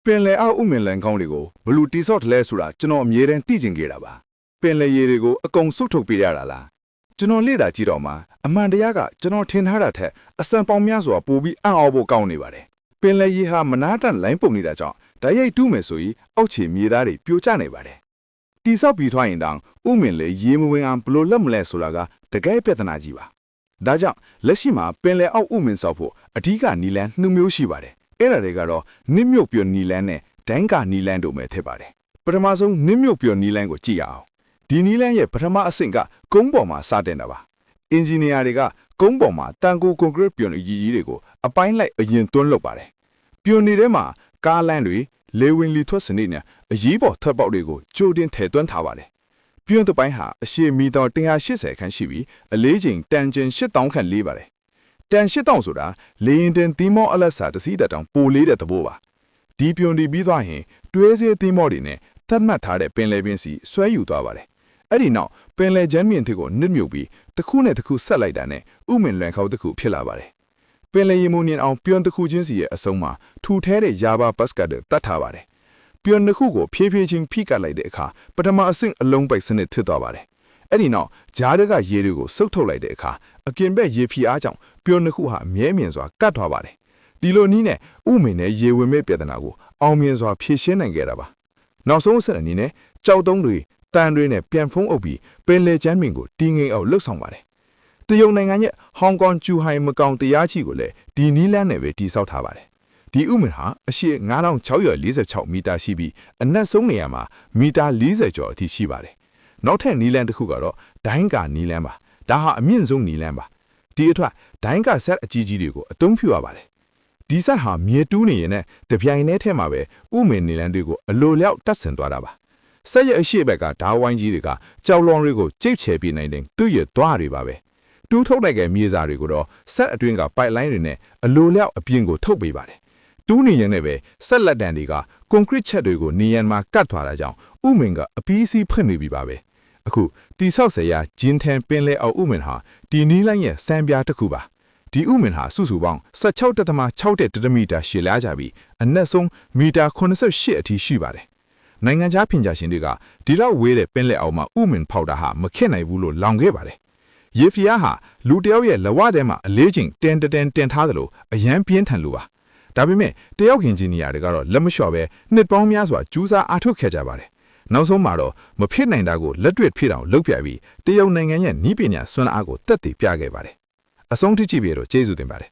ပင်လယ်အောက်ဥမင်လန်ကောင်းတွေကိုဘလူတီဆော့တလဲဆိုတာကျွန်တော်အမြဲတမ်းသိကျင်ခဲ့တာပါပင်လယ်ရေတွေကိုအကုန်စုထုတ်ပေးရတာလားကျွန်တော်လေ့လာကြည့်တော့မှအမှန်တရားကကျွန်တော်ထင်ထားတာထက်အစံပေါင်းများစွာပိုပြီးအံ့ဩဖို့ကောင်းနေပါတယ်ပင်လယ်ရေဟာမနာတန်လိုင်းပုံနေတာကြောင့်ဓာတ်ရိုက်တူးမယ်ဆိုရင်အောက်ခြေမြေသားတွေပြိုကျနေပါတယ်တီဆော့ပြီးထွားရင်တောင်ဥမင်လေရေမဝင်အောင်ဘလို့လက်မလဲဆိုတာကတကယ်ပြဿနာကြီးပါဒါကြောင့်လက်ရှိမှာပင်လယ်အောက်ဥမင်ဆောက်ဖို့အဓိကနီလန်2မျိုးရှိပါတယ်အဲ့ဒါတွေကတော့နစ်မြုပ်ပြနီလန်နဲ့ဒိုင်းကာနီလန်တို့ပဲထည့်ပါတယ်ပထမဆုံးနစ်မြုပ်ပြနီလန်ကိုကြည့်ရအောင်ဒီနီလန်ရဲ့ပထမအဆင့်ကကုန်းပေါ်မှာစတင်တာပါအင်ဂျင်နီယာတွေကကုန်းပေါ်မှာတန်ကိုကွန်ကရစ်ပြွန်အကြီးကြီးတွေကိုအပိုင်းလိုက်အရင်သွန်းလုပ်ပါတယ်ပြွန်တွေထဲမှာကားလမ်းတွေလေဝင်လီထွက်စနစ်နဲ့အရေးပေါ်ထွက်ပေါက်တွေကိုကြိုတင်ထည့်သွင်းထားပါတယ်ပြွန်တစ်ပိုင်းဟာအရှည်မီတာ180ခန့်ရှိပြီးအလေးချိန်တန်ချိန်8000ခန့်လေးပါတယ်တန်8000ဆိုတာလေရင်တင်သီးမောအလက်စာတစ်စီးတောင်ပိုလေးတဲ့သဘောပါဒီပြွန်ဒီပြီးသွားရင်တွဲစေးသီးမောတွေနဲ့သတ်မှတ်ထားတဲ့ပင်လယ်ပင်စီဆွဲယူသွားပါတယ်အဲ့ဒီနောက်ပင်လယ်ကျမ်းမြင့်ထစ်ကိုနစ်မြုပ်ပြီးတစ်ခုနဲ့တစ်ခုဆက်လိုက်တာနဲ့ဥမင်လွန်ခေါက်တစ်ခုဖြစ်လာပါတယ်ပင်လယ်ရေမုန်ညင်အောင်ပြွန်တစ်ခုချင်းစီရဲ့အစုံမှာထူထဲတဲ့ယာဘာဘတ်စကတ်တွေတတ်ထားပါတယ်ပြွန်တစ်ခုကိုဖြည်းဖြည်းချင်းဖိကတ်လိုက်တဲ့အခါပထမအဆင့်အလုံးပိုက်စနစ်ဖြစ်သွားပါတယ်အဲ့ဒီနောက်ဂျားတွေကရေတွေကိုစုပ်ထုတ်လိုက်တဲ့အခါအကင်ဘက်ရေဖြီအားကြောင့်ပြွန်တစ်ခုဟာမြဲမြံစွာကတ်သွားပါတယ်ဒီလိုနည်းနဲ့ဥမင်နဲ့ရေဝင်မဲ့ပြဿနာကိုအောင်မြင်စွာဖြေရှင်းနိုင်ခဲ့တာပါနောက်ဆုံးအဆင့်အနေနဲ့ကြောက်တုံးတွေတန်တွေနဲ့ပြန်ဖုံးအုပ်ပြီးပင်လယ်ကျမ်းမြင့်ကိုတင်းငိမ့်အောင်လှုပ်ဆောင်ပါတယ်တရုတ်နိုင်ငံရဲ့ဟောင်ကောင်ကျူဟိုင်မကောင်တရားချီကိုလည်းဒီနီးလန်းနဲ့ပဲတည်ဆောက်ထားပါတယ်ဒီဥမင်ဟာအရှည်9646မီတာရှိပြီးအနက်ဆုံးနေရာမှာမီတာ40ကျော်အထိရှိပါတယ်နောက်ထပ်နီးလန်းတစ်ခုကတော့ဒိုင်းကာနီးလန်းပါဒါဟာအမြင့်ဆုံးနီးလန်းပါဒီအတွက်ဒိုင်းကာဆက်အကြီးကြီးတွေကိုအသုံးပြုရပါတယ်ဒီဆက်ဟာမြေတူးနေရင်နဲ့တပြိုင်တည်းထဲမှာပဲဥမင်နီလန်းတွေကိုအလိုလျောက်တတ်ဆင်သွားတာပါဆက်ရဲ့အရှိဘက်ကဓာဝိုင်းကြီးတွေကကြောက်လွန်တွေကိုကြိတ်ချယ်ပြနိုင်တဲ့သူ့ရဲ့သွားတွေပါပဲတူးထုတ်လိုက်တဲ့မြေစာတွေကိုတော့ဆက်အတွင်းကပိုက်လိုင်းတွေနဲ့အလိုလျောက်အပြင်ကိုထုတ်ပေးပါတယ်တူးနေရင်လည်းပဲဆက်လက်တံတွေကကွန်ကရစ်ချက်တွေကိုနေရန်မှာကတ်သွားတာကြောင့်ဥမင်ကအပီးစီးဖွင့်နေပြီပါပဲအခုတိဆောက်ဆရာဂျင်းထန်ပင်လဲအောင်ဥမင်ဟာဒီနီးလိုင်းရဲ့စံပြားတစ်ခုပါဒီဥမင်ဟာစုစုပေါင်း16.6 မီတာရှည်လျားကြပြီးအနက်ဆုံးမီတာ88အထိရှိပါတယ်နိုင်ငံခြားပညာရှင်တွေကဒီလောက်ဝေးတဲ့ပင်လက်အောက်မှာဥမင်ဖောက်တာဟာမခက်နိုင်ဘူးလို့လောင်ခဲ့ပါတယ်ရေဖီယားဟာလူတယောက်ရဲ့လဝထဲမှာအလေးချိန်တင်ထားသလိုအရန်ပြင်းထန်လို့ပါဒါပေမဲ့တယောက်ခင်ဂျင်နီယာတွေကတော့လက်မလျှော့ပဲနှစ်ပေါင်းများစွာကြိုးစားအားထုတ်ခဲ့ကြပါတယ်နောက်ဆုံးမှာတော့မဖြစ်နိုင်တာကိုလက်တွေ့ဖြစ်အောင်လုပ်ပြပြီးတရုတ်နိုင်ငံရဲ့နည်းပညာစွမ်းအားကိုတက်တည်ပြခဲ့ပါတယ်အဆုံးထိကြည့်ပြီးတော့ကျေးဇူးတင်ပါတယ်